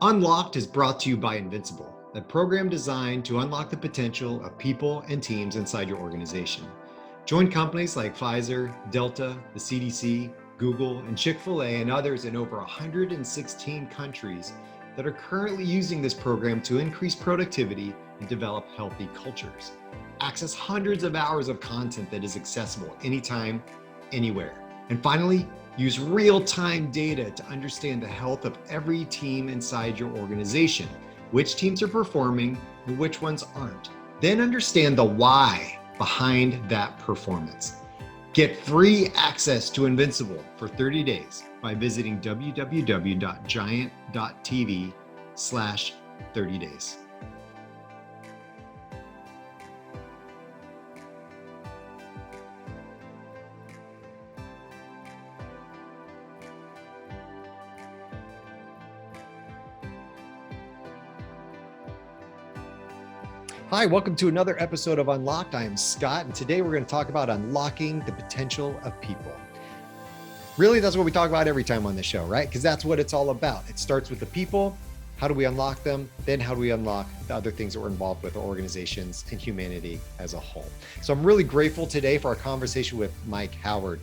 Unlocked is brought to you by Invincible, a program designed to unlock the potential of people and teams inside your organization. Join companies like Pfizer, Delta, the CDC, Google, and Chick-fil-A, and others in over 116 countries that are currently using this program to increase productivity and develop healthy cultures. Access hundreds of hours of content that is accessible anytime, anywhere. And finally, use real-time data to understand the health of every team inside your organization, which teams are performing and which ones aren't. Then understand the why behind that performance. Get free access to Invincible for 30 days by visiting www.giant.tv/30days. Hi, welcome to another episode of Unlocked. I am Scott, and today we're going to talk about unlocking the potential of people. Really, that's what we talk about every time on the show, right? Because that's what it's all about. It starts with the people. How do we unlock them? Then how do we unlock the other things that we're involved with, organizations and humanity as a whole? So I'm really grateful today for our conversation with Mike Howard,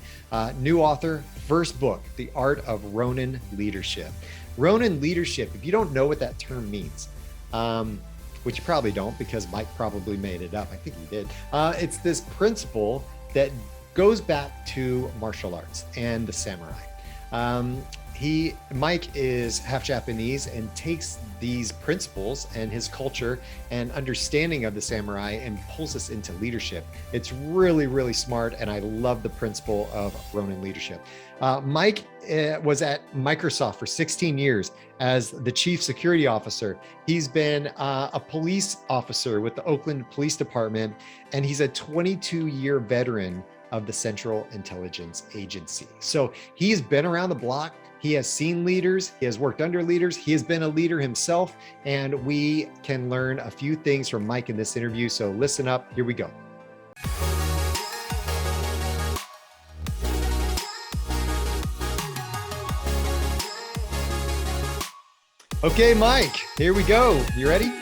new author, first book, The Art of Ronin Leadership. Ronin Leadership, if you don't know what that term means, which you probably don't because Mike probably made it up. I think he did. It's this principle that goes back to martial arts and the samurai. Mike is half Japanese and takes these principles and his culture and understanding of the samurai and pulls us into leadership. It's really, really smart, and I love the principle of Ronin leadership. Mike was at Microsoft for 16 years as the chief security officer. He's been a police officer with the Oakland Police Department, and he's a 22-year veteran of the Central Intelligence Agency. So he's been around the block. He has seen leaders, he has worked under leaders, he has been a leader himself, and we can learn a few things from Mike in this interview. So listen up, here we go. Okay, Mike, here we go. You ready?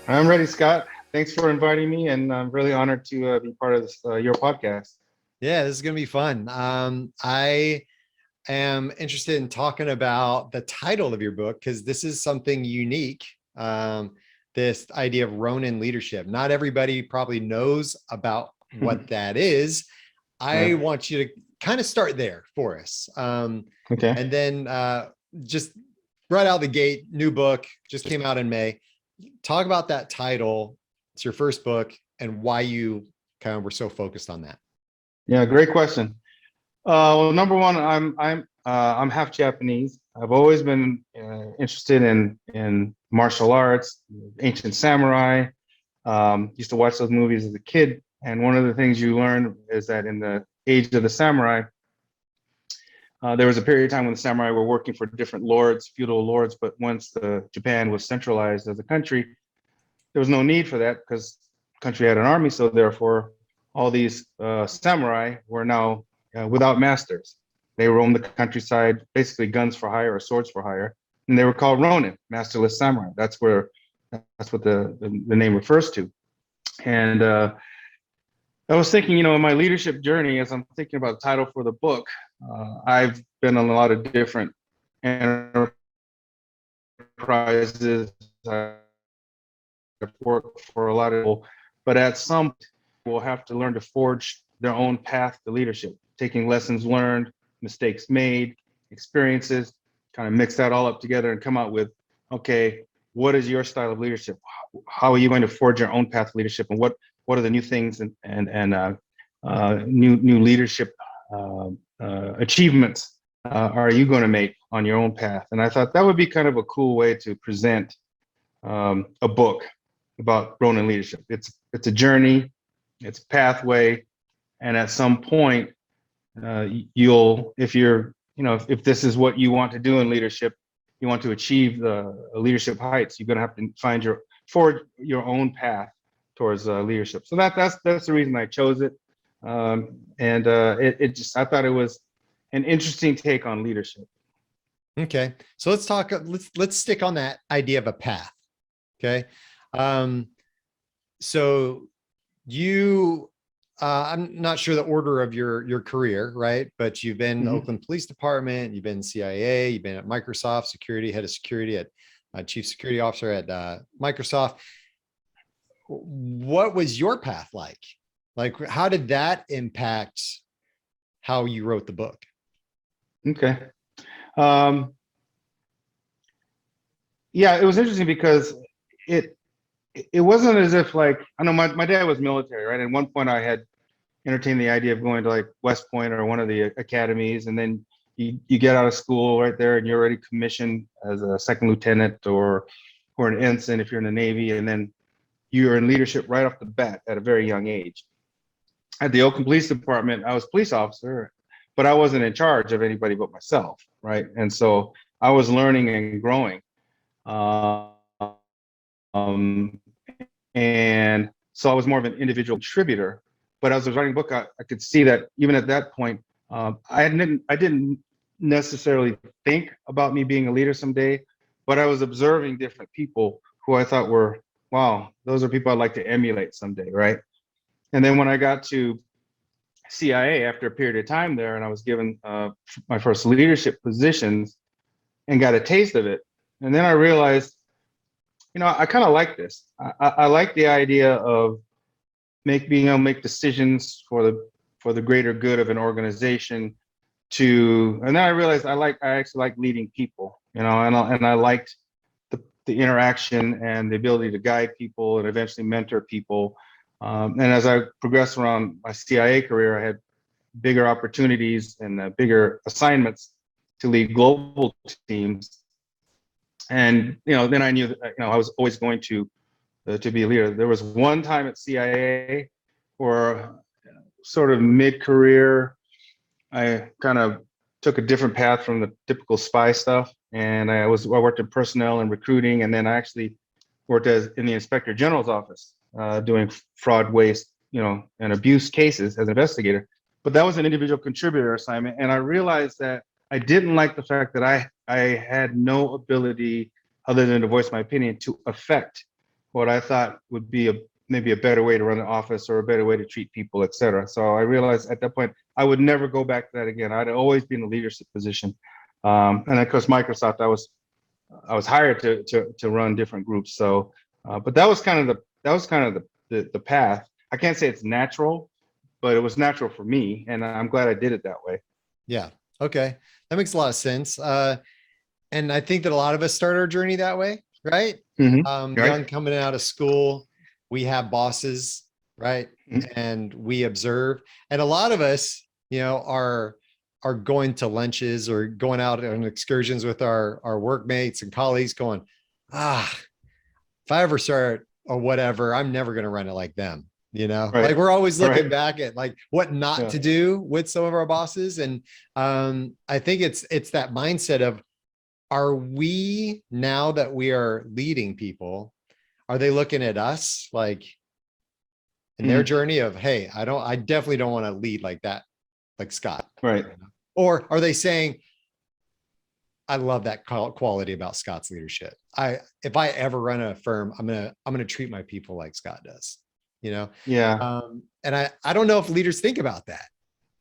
I'm ready, Scott. Thanks for inviting me, and I'm really honored to be part of this, your podcast. Yeah, this is going to be fun. I am interested in talking about the title of your book because this is something unique. This idea of Ronin leadership. Not everybody probably knows about what that is. I want you to kind of start there for us. Okay. And then just right out the gate, new book, just came out in May. Talk about that title. It's your first book and why you kind of were so focused on that. Yeah, great question. Well, number one, I'm half Japanese. I've always been interested in martial arts, ancient samurai. Used to watch those movies as a kid, and one of the things you learn is that in the age of the samurai, there was a period of time when the samurai were working for different lords, feudal lords. But once Japan was centralized as a country, there was no need for that because the country had an army. So therefore, all these samurai were now without masters. They roamed the countryside, basically guns for hire or swords for hire, and they were called Ronin, Masterless Samurai. That's what the name refers to. And I was thinking, in my leadership journey, as I'm thinking about the title for the book, I've been on a lot of different enterprises. I've worked for a lot of people, but at some point, we'll have to learn to forge their own path to leadership, taking lessons learned, mistakes made, experiences, kind of mix that all up together and come out with, okay, what is your style of leadership? How are you going to forge your own path to leadership? And what are the new things and new leadership achievements are you going to make on your own path? And I thought that would be kind of a cool way to present a book about Ronin leadership. It's a journey, it's a pathway, and at some point, if this is what you want to do in leadership, you want to achieve the leadership heights, you're going to have to forge your own path towards leadership. So that's the reason I chose it. I thought it was an interesting take on leadership. Okay. So let's talk, let's stick on that idea of a path. Okay. Um, so you, I'm not sure the order of your career, right? But you've been the Mhm. Oakland Police Department, you've been CIA, you've been at Microsoft security, head of security at chief security officer at Microsoft. What was your path like? Like, how did that impact how you wrote the book? Okay. Um, yeah, it was interesting because it it wasn't as if like I know my dad was military, right? At one point I had entertained the idea of going to like West Point or one of the academies, and then you get out of school right there and you're already commissioned as a second lieutenant or an ensign if you're in the Navy, and then you're in leadership right off the bat at a very young age. At the Oakland Police Department, I was a police officer, but I wasn't in charge of anybody but myself, right? And so I was learning and growing. Um, and so I was more of an individual contributor. But as I was writing the book, I could see that even at that point, I didn't necessarily think about me being a leader someday, but I was observing different people who I thought were, wow, those are people I'd like to emulate someday, right? And then when I got to CIA after a period of time there, and I was given my first leadership positions and got a taste of it, and then I realized, I kind of like this. I like the idea of being able to make decisions for the greater good of an organization. And then I realized I actually like leading people, and I liked the interaction and the ability to guide people and eventually mentor people. And as I progressed around my CIA career, I had bigger opportunities and bigger assignments to lead global teams. And then I knew that I was always going to be a leader. There was one time at CIA where sort of mid-career, I kind of took a different path from the typical spy stuff, and I worked in personnel and recruiting, and then I actually worked in the inspector general's office doing fraud, waste, and abuse cases as an investigator. But that was an individual contributor assignment, and I realized that I didn't like the fact that I had no ability other than to voice my opinion to affect what I thought would be maybe a better way to run an office or a better way to treat people, et cetera. So I realized at that point I would never go back to that again. I'd always be in a leadership position, and of course Microsoft, I was hired to run different groups. So, but that was kind of the path. I can't say it's natural, but it was natural for me, and I'm glad I did it that way. Yeah. Okay. That makes a lot of sense. And I think that a lot of us start our journey that way, right? Right. Young, coming out of school, we have bosses, right? Mhm. And we observe. And a lot of us, are going to lunches or going out on excursions with our workmates and colleagues going, if I ever start or whatever, I'm never going to run it like them. Right. Like we're always looking Right. back at like what not Yeah. to do with some of our bosses. And I think it's that mindset of, are we, now that we are leading people, are they looking at us like in their Mhm. journey of, hey, I definitely don't want to lead like that, like Skot. Right. Or are they saying, I love that quality about Skot's leadership. If I ever run a firm, I'm gonna treat my people like Skot does. You know, Yeah. and I don't know if leaders think about that.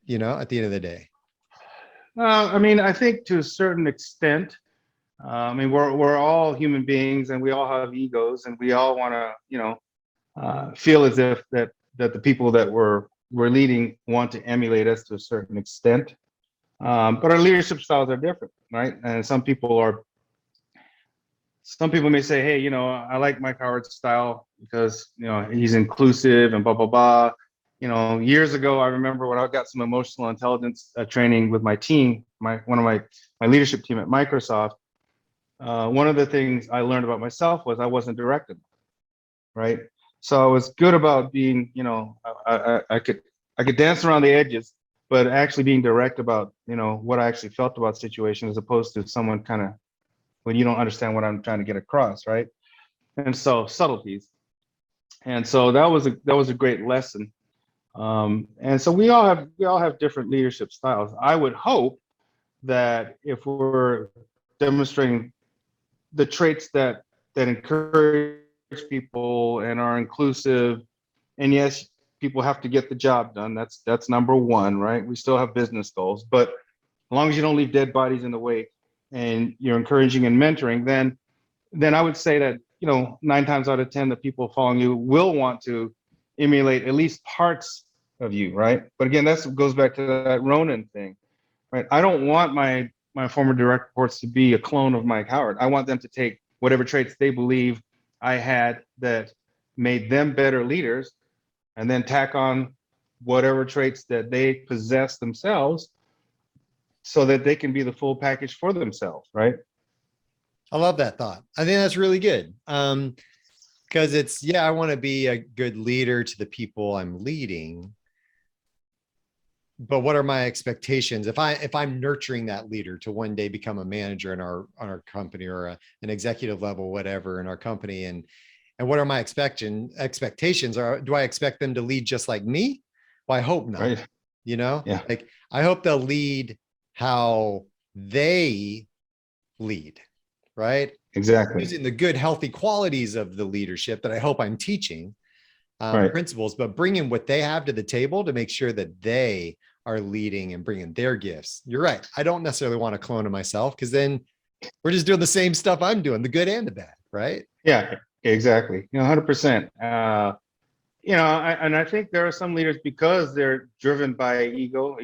At the end of the day. I mean, I think to a certain extent, I mean, we're all human beings, and we all have egos, and we all want to, feel as if that the people that we're leading want to emulate us to a certain extent. But our leadership styles are different, right? And some people may say, hey, I like Mike Howard's style because he's inclusive and blah blah blah. Years ago, I remember when I got some emotional intelligence training with my team, one of my leadership team at Microsoft. One of the things I learned about myself was I wasn't directed, right? So I was good about being, I could dance around the edges, but actually being direct about, what I actually felt about situations, as opposed to someone kind of, when you don't understand what I'm trying to get across, right? And so subtleties. And so that was a great lesson. And so we all have different leadership styles. I would hope that if we're demonstrating the traits that encourage people and are inclusive. And yes, people have to get the job done. That's number one, right? We still have business goals, but as long as you don't leave dead bodies in the wake and you're encouraging and mentoring, then I would say that, 9 times out of 10, the people following you will want to emulate at least parts of you, right? But again, that goes back to that Ronin thing, right? I don't want my former direct reports to be a clone of Mike Howard. I want them to take whatever traits they believe I had that made them better leaders, and then tack on whatever traits that they possess themselves so that they can be the full package for themselves, right? I love that thought. I think that's really good. Because I want to be a good leader to the people I'm leading. But what are my expectations if I'm nurturing that leader to one day become a manager in our company, or an executive level, whatever, in our company, and what are my expectations? Do I expect them to lead just like me? Well, I hope not. Right. Yeah. Like, I hope they'll lead how they lead, right? Exactly. Using the good, healthy qualities of the leadership that I hope I'm teaching, Right. principles, but bringing what they have to the table to make sure that they are leading and bringing their gifts. You're right. I don't necessarily want to clone of myself, because then we're just doing the same stuff I'm doing, the good and the bad, right? Yeah, exactly. 100%. And I think there are some leaders, because they're driven by ego,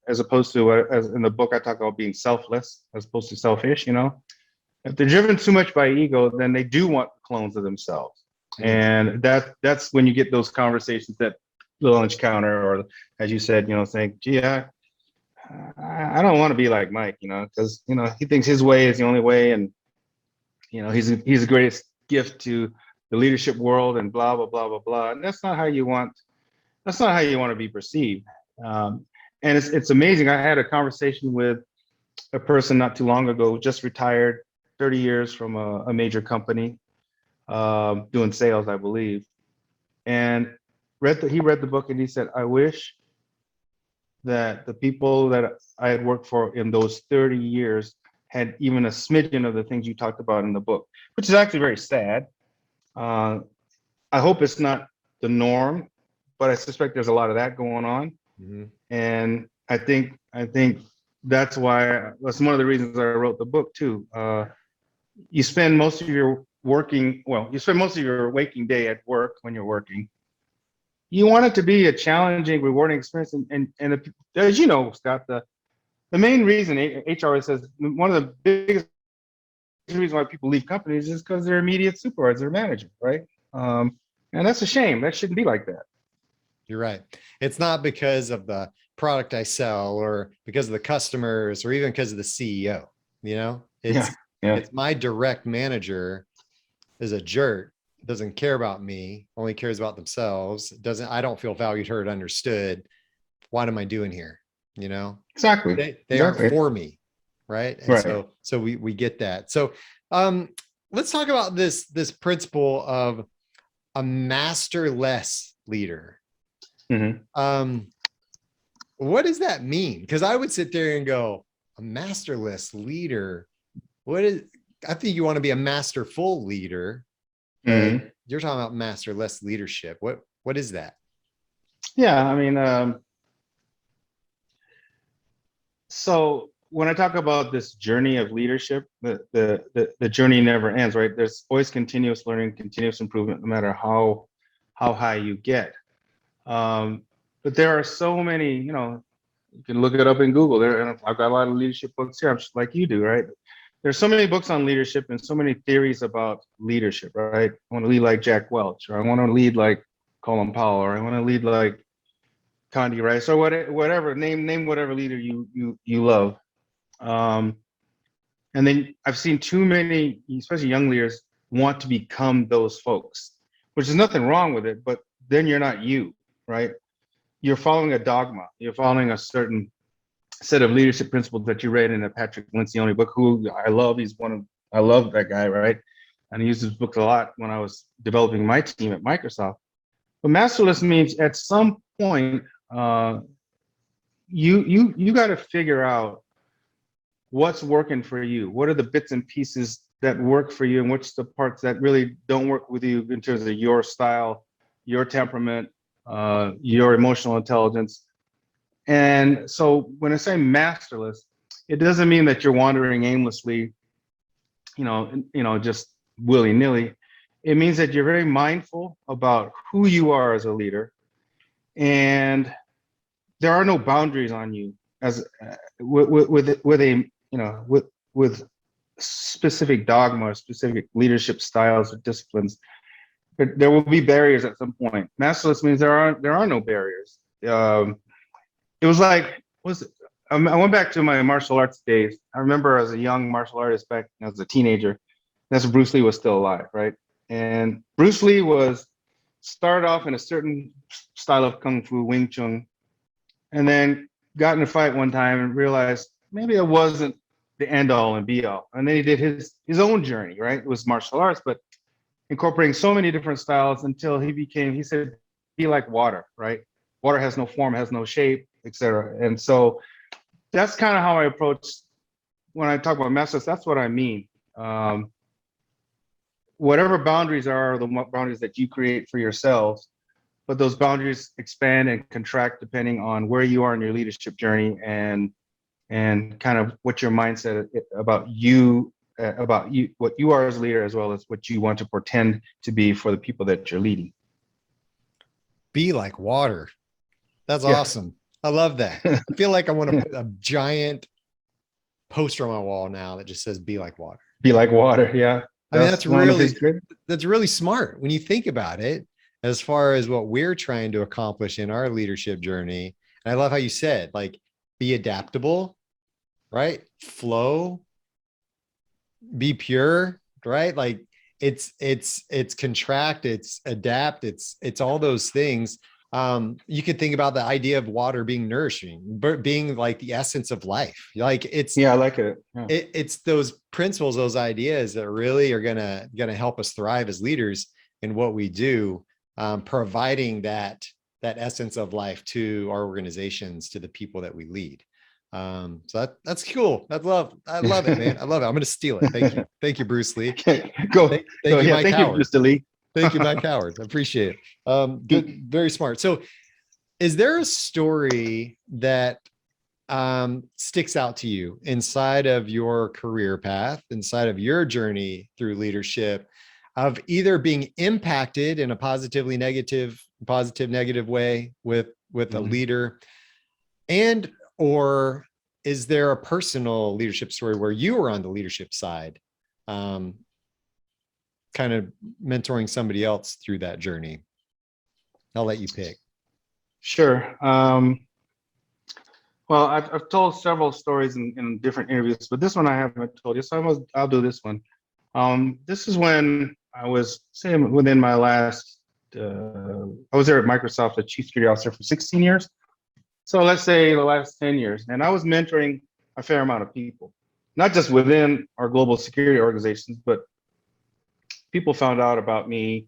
as opposed to, as in the book, I talk about being selfless as opposed to selfish. If they're driven too much by ego, then they do want clones of themselves. And that's when you get those conversations, that lunch counter, or as you said, saying, gee, I don't want to be like Mike, because he thinks his way is the only way, and he's the greatest gift to the leadership world, and blah blah blah blah blah. And that's not how you want to be perceived. And it's amazing. I had a conversation with a person not too long ago, just retired, 30 years from a major company, doing sales, I believe, and he read the book, and he said, I wish that the people that I had worked for in those 30 years had even a smidgen of the things you talked about in the book, which is actually very sad. I hope it's not the norm, but I suspect there's a lot of that going on. Mm-hmm. And I think that's one of the reasons I wrote the book too. You spend most of your waking day at work when you're working. You want it to be a challenging, rewarding experience. And as you know, Scott, the main reason HR says one of the biggest reasons why people leave companies is because their immediate supervisor or manager, right? And that's a shame. That shouldn't be like that. You're right. It's not because of the product I sell, or because of the customers, or even because of the CEO. It's my direct manager is a jerk, doesn't care about me, only cares about themselves. I don't feel valued, heard, understood. What am I doing here? Exactly. They aren't for me. Right. And right. so we get that. So let's talk about this principle of a masterless leader. Mm-hmm. What does that mean? Because I would sit there and go, a masterless leader. I think you want to be a masterful leader. Mm-hmm. You're talking about masterless leadership. What is that? Yeah, I mean, so when I talk about this journey of leadership, the journey never ends, right? There's always continuous learning, continuous improvement, no matter how high you get. But there are so many, you can look it up in Google. I've got a lot of leadership books here. I'm just like you do, right? There's so many books on leadership and so many theories about leadership, right? I want to lead like Jack Welch, or I want to lead like Colin Powell, or I want to lead like Condi Rice, or whatever. Name whatever leader you love. And then I've seen too many, especially young leaders, want to become those folks, which is nothing wrong with it, but then you're not you, right? You're following a dogma. You're following a certain set of leadership principles that you read in a Patrick Lencioni book, who I love. I love that guy, right? And I used his book a lot when I was developing my team at Microsoft. But masterless means at some point, you got to figure out what's working for you? What are the bits and pieces that work for you, and what's the parts that really don't work with you in terms of your style, your temperament, your emotional intelligence? And so when I say masterless, it doesn't mean that you're wandering aimlessly, just willy-nilly. It means that you're very mindful about who you are as a leader, and there are no boundaries on you as with specific dogma or specific leadership styles or disciplines. There will be barriers at some point. Masterless means there are no barriers. It was like, I went back to my martial arts days. I remember as a young martial artist back as a teenager, that's when Bruce Lee was still alive, right? And Bruce Lee started off in a certain style of Kung Fu, Wing Chun, and then got in a fight one time and realized maybe it wasn't the end all and be all. And then he did his own journey, right? It was martial arts, but incorporating so many different styles until he said, be like water, right? Water has no form, has no shape, etc. And so that's kind of how I approach when I talk about masters. That's what I mean. Whatever boundaries are the boundaries that you create for yourselves, but those boundaries expand and contract depending on where you are in your leadership journey and kind of what your mindset about you, what you are as a leader, as well as what you want to portend to be for the people that you're leading. Be like water. That's Yeah. awesome. I love that. I feel like I want to put a giant poster on my wall now that just says "Be like water." Be like water. Yeah. I mean, that's really smart when you think about it, as far as what we're trying to accomplish in our leadership journey. And I love how you said, like, be adaptable, right? Flow, be pure, right? Like it's contract, it's adapt, it's all those things. You could think about the idea of water being nourishing, but being like the essence of life. Like yeah, I like it. Yeah. It's those principles, those ideas that really are gonna help us thrive as leaders in what we do, providing that essence of life to our organizations, to the people that we lead. So that's cool. I love it, man. I love it. I'm gonna steal it. Thank you, Bruce Lee. Thank you, Mike Howard. Mr. Lee. Thank you, Mike Howard. I appreciate it. Good, very smart. So, is there a story that sticks out to you inside of your career path, inside of your journey through leadership, of either being impacted in a positive, negative way with a leader, and or is there a personal leadership story where you were on the leadership side, kind of mentoring somebody else through that journey? I'll let you pick. Sure. Well, I've told several stories in different interviews, but this one I haven't told you, so I'll do this one. This is when I was, say, within my last, I was there at Microsoft, the chief security officer, for 16 years. So let's say the last 10 years, and I was mentoring a fair amount of people, not just within our global security organizations, but people found out about me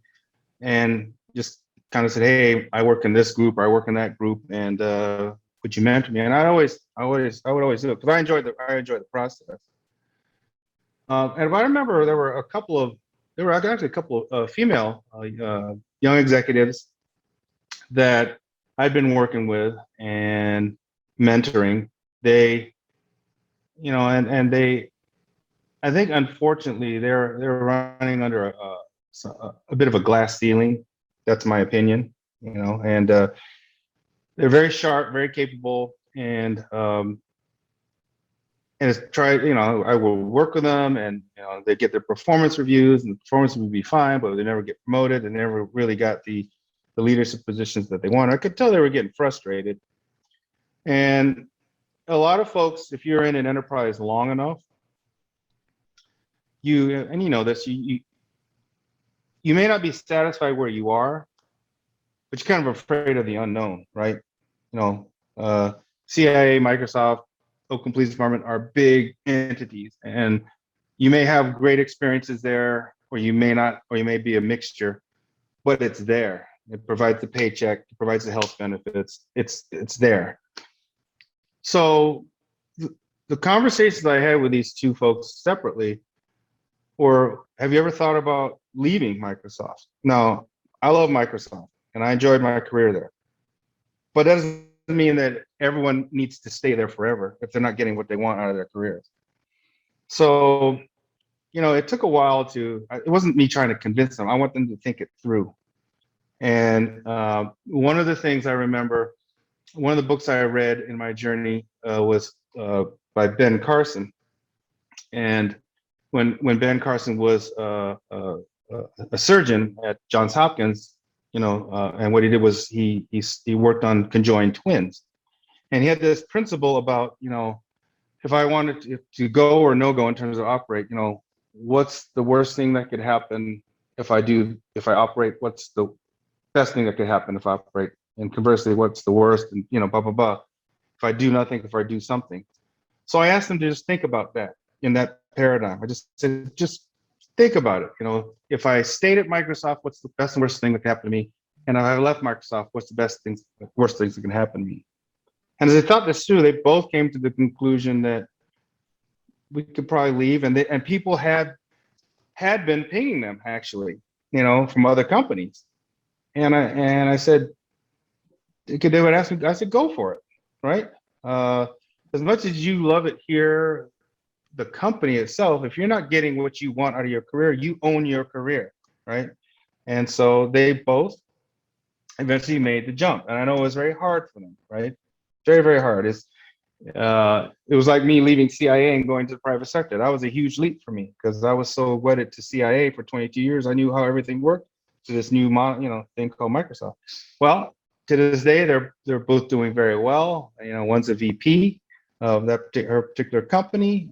and just kind of said, "Hey, I work in this group, or I work in that group, and would you mentor me?" And I would always do it because I enjoyed the process. And I remember there were actually a couple of female young executives that I'd been working with and mentoring. They, and they, I think unfortunately they're running under a bit of a glass ceiling. That's my opinion, and they're very sharp, very capable, and it's I will work with them, and they get their performance reviews, and the performance would be fine, but they never get promoted, and never really got the leadership positions that they want. I could tell they were getting frustrated. And a lot of folks, if you're in an enterprise long enough, you may not be satisfied where you are, but you're kind of afraid of the unknown, right? CIA, Microsoft, Oakland Police Department are big entities, and you may have great experiences there, or you may not, or you may be a mixture, but it's there. It provides the paycheck, it provides the health benefits. It's there. So the conversations I had with these two folks separately were, have you ever thought about leaving Microsoft? Now, I love Microsoft and I enjoyed my career there, but that doesn't mean that everyone needs to stay there forever if they're not getting what they want out of their careers. So, it took a while it wasn't me trying to convince them. I want them to think it through. And one of the things I remember, one of the books I read in my journey was by Ben Carson. And when Ben Carson was a surgeon at Johns Hopkins, and what he did was he worked on conjoined twins, and he had this principle about, if I wanted to go or no go in terms of operate, what's the worst thing that could happen if I operate? What's the best thing that could happen if I operate? And conversely, what's the worst? And blah blah blah. If I do nothing, if I do something. So I asked them to just think about that in that paradigm. I just said, just think about it. If I stayed at Microsoft, what's the best and worst thing that could happen to me? And if I left Microsoft, what's the worst things that can happen to me? And as I thought this through, they both came to the conclusion that we could probably leave, and people had been pinging them actually, from other companies. And I said, they would ask me, I said, go for it, right? As much as you love it here, the company itself, if you're not getting what you want out of your career, you own your career, right? And so they both eventually made the jump. And I know it was very hard for them, right? Very, very hard. It was like me leaving CIA and going to the private sector. That was a huge leap for me because I was so wedded to CIA for 22 years. I knew how everything worked to this new thing called Microsoft. Well, to this day, they're both doing very well. One's a VP of that particular company,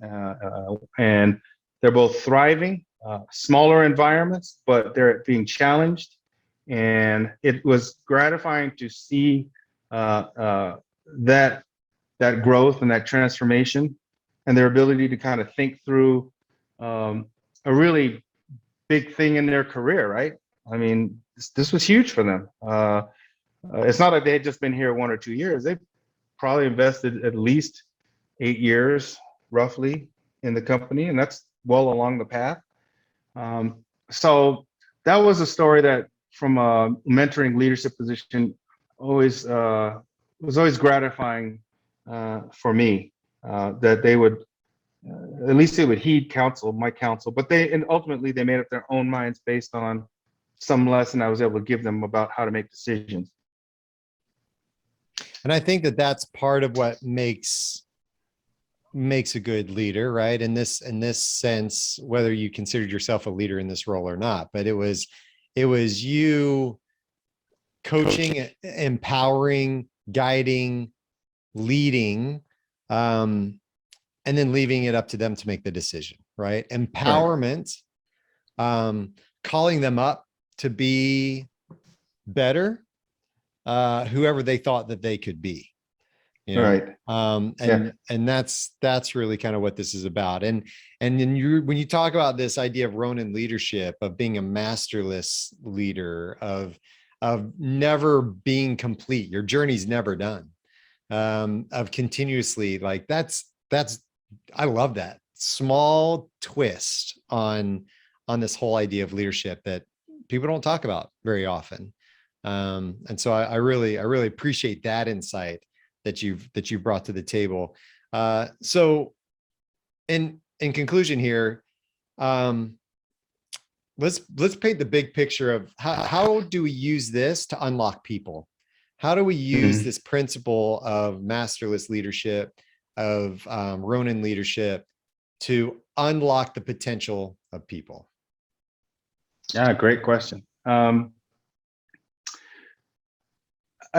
and they're both thriving. Smaller environments, but they're being challenged, and it was gratifying to see that growth and that transformation, and their ability to kind of think through a really big thing in their career. Right? I mean, this was huge for them. It's not like they had just been here 1 or 2 years. They probably invested at least 8 years, roughly, in the company, and that's well along the path. So that was a story that, from a mentoring leadership position, was always gratifying for me. That they would, at least they would heed my counsel, but ultimately they made up their own minds based on some lesson I was able to give them about how to make decisions. And I think that that's part of what makes a good leader, right? In this sense, whether you considered yourself a leader in this role or not, but it was you coaching, empowering, guiding, leading, and then leaving it up to them to make the decision, right? Empowerment, calling them up to be better, whoever they thought that they could be, Right. And that's really kind of what this is about. And then when you talk about this idea of Ronin leadership, of being a masterless leader, of never being complete, your journey's never done, of continuously, like that's I love that small twist on this whole idea of leadership that people don't talk about very often. And so I really appreciate that insight that you've brought to the table. So in conclusion here, let's paint the big picture of how do we use this to unlock people? How do we use this principle of masterless leadership, of Ronin leadership, to unlock the potential of people? Yeah, great question. I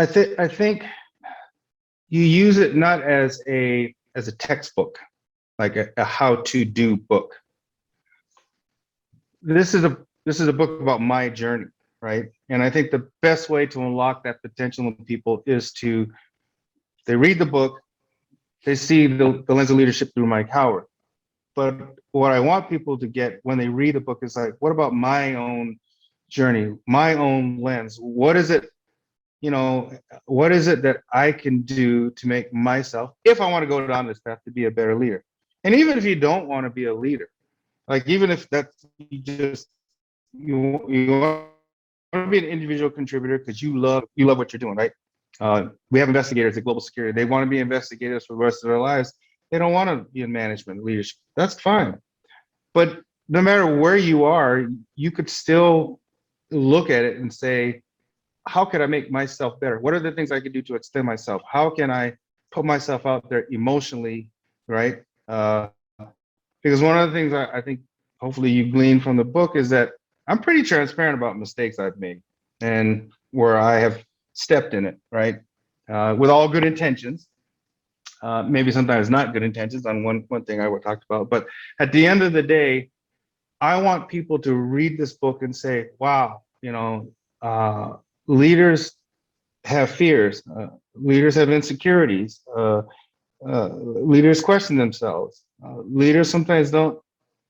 think you use it not as a textbook, like a how-to do book. This is a book about my journey, right? And I think the best way to unlock that potential in people is they read the book, they see the lens of leadership through Mike Howard. But what I want people to get when they read the book is like, what about my own journey, my own lens? What is it? what is it that I can do to make myself, if I want to go down this path, to be a better leader? And even if you don't want to be a leader, like even if that's you want to be an individual contributor because you love what you're doing, right? We have investigators at Global Security. They want to be investigators for the rest of their lives. They don't want to be in management leadership. That's fine. But no matter where you are, you could still look at it and say, how can I make myself better? What are the things I can do to extend myself? How can I put myself out there emotionally, right? Because one of the things I think hopefully you gleaned from the book is that I'm pretty transparent about mistakes I've made and where I have stepped in it, right? With all good intentions, maybe sometimes not good intentions on one thing I talked about. But at the end of the day, I want people to read this book and say, wow, leaders have fears, leaders have insecurities, leaders question themselves. Leaders sometimes don't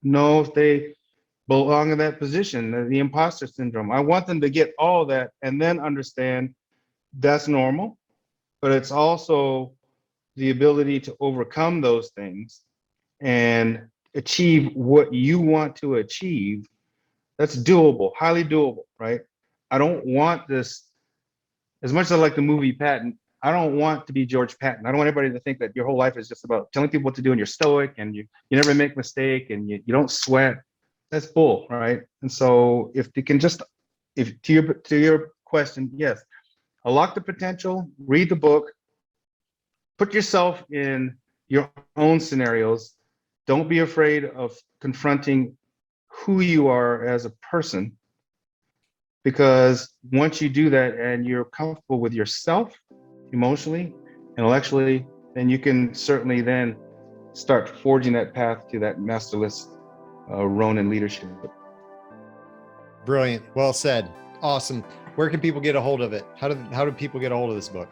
know if they belong in that position, the imposter syndrome. I want them to get all that and then understand that's normal, but it's also the ability to overcome those things and achieve what you want to achieve. That's doable, highly doable, right? I don't want this, as much as I like the movie Patton, I don't want to be George Patton. I don't want anybody to think that your whole life is just about telling people what to do and you're stoic and you never make a mistake and you don't sweat. That's bull, right? And so if you can just, to your question, yes, unlock the potential, read the book, put yourself in your own scenarios. Don't be afraid of confronting who you are as a person, because once you do that and you're comfortable with yourself emotionally, intellectually, then you can certainly then start forging that path to that masterless Ronin leadership. Brilliant. Well said. Awesome. Where can people get a hold of it? How do people get a hold of this book?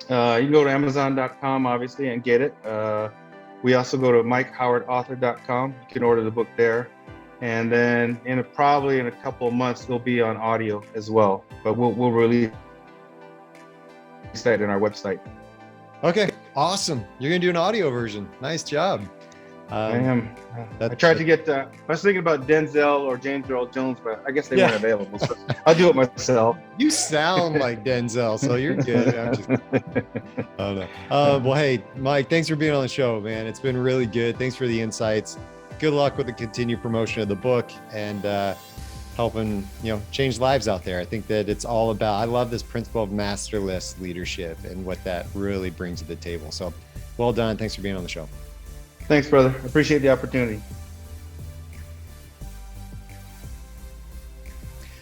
You can go to Amazon.com, obviously, and get it. We also go to MikeHowardAuthor.com. You can order the book there. And then probably in a couple of months, it'll be on audio as well. But we'll release that in our website. Okay, awesome. You're going to do an audio version. Nice job. I am. I tried to get, I was thinking about Denzel or James Earl Jones, but I guess they weren't available. So I'll do it myself. You sound like Denzel, so you're good. I'm just, I don't know. Well, hey, Mike, thanks for being on the show, man. It's been really good. Thanks for the insights. Good luck with the continued promotion of the book and helping, change lives out there. I think that it's all about, I love this principle of masterless leadership and what that really brings to the table. So well done. Thanks for being on the show. Thanks, brother. Appreciate the opportunity.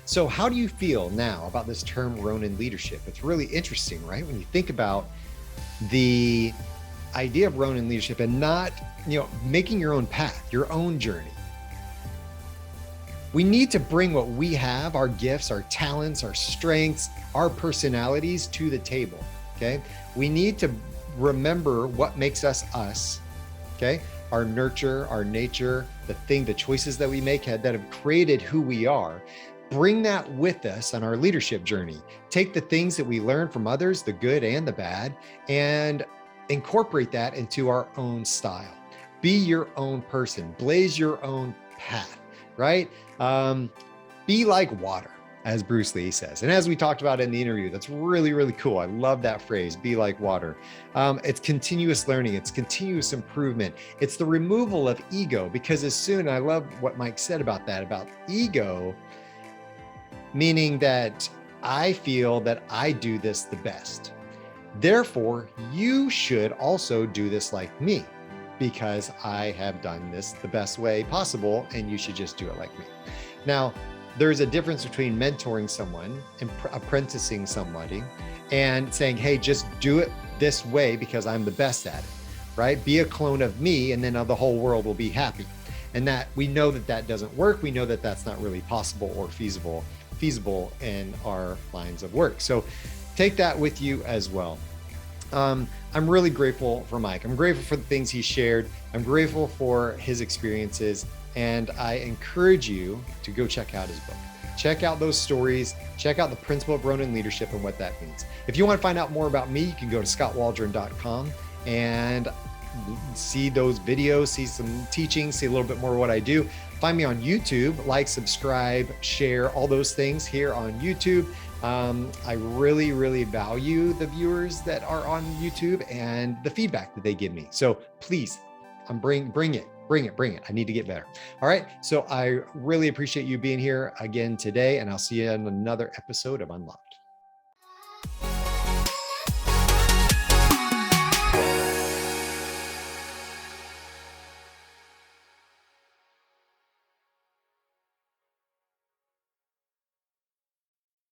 So how do you feel now about this term Ronin leadership? It's really interesting, right? When you think about the idea of Ronin leadership and not, making your own path, your own journey. We need to bring what we have, our gifts, our talents, our strengths, our personalities to the table, okay? We need to remember what makes us us, okay? Our nurture, our nature, the choices that we make that have created who we are. Bring that with us on our leadership journey. Take the things that we learn from others, the good and the bad, and incorporate that into our own style. Be your own person, blaze your own path, right? Be like water, as Bruce Lee says. And as we talked about in the interview, that's really, really cool. I love that phrase, be like water. It's continuous learning. It's continuous improvement. It's the removal of ego, because I love what Mike said about that, about ego, meaning that I feel that I do this the best. Therefore, you should also do this like me, because I have done this the best way possible, and you should just do it like me. Now, there's a difference between mentoring someone and apprenticing somebody and saying, hey, just do it this way because I'm the best at it, right? Be a clone of me, and then the whole world will be happy. And that we know that doesn't work. We know that that's not really possible or feasible in our lines of work. So take that with you as well. I'm really grateful for Mike. I'm grateful for the things he shared. I'm grateful for his experiences, and I encourage you to go check out his book. check out those stories, check out the principle of Ronin leadership and what that means. If you want to find out more about me, you can go to skotwaldron.com and see those videos, see some teaching, see a little bit more of what I do. Find me on YouTube, like, subscribe, share, all those things here on YouTube. I really, really value the viewers that are on YouTube and the feedback that they give me. So please, bring it. I need to get better. All right. So I really appreciate you being here again today, and I'll see you in another episode of Unlocked.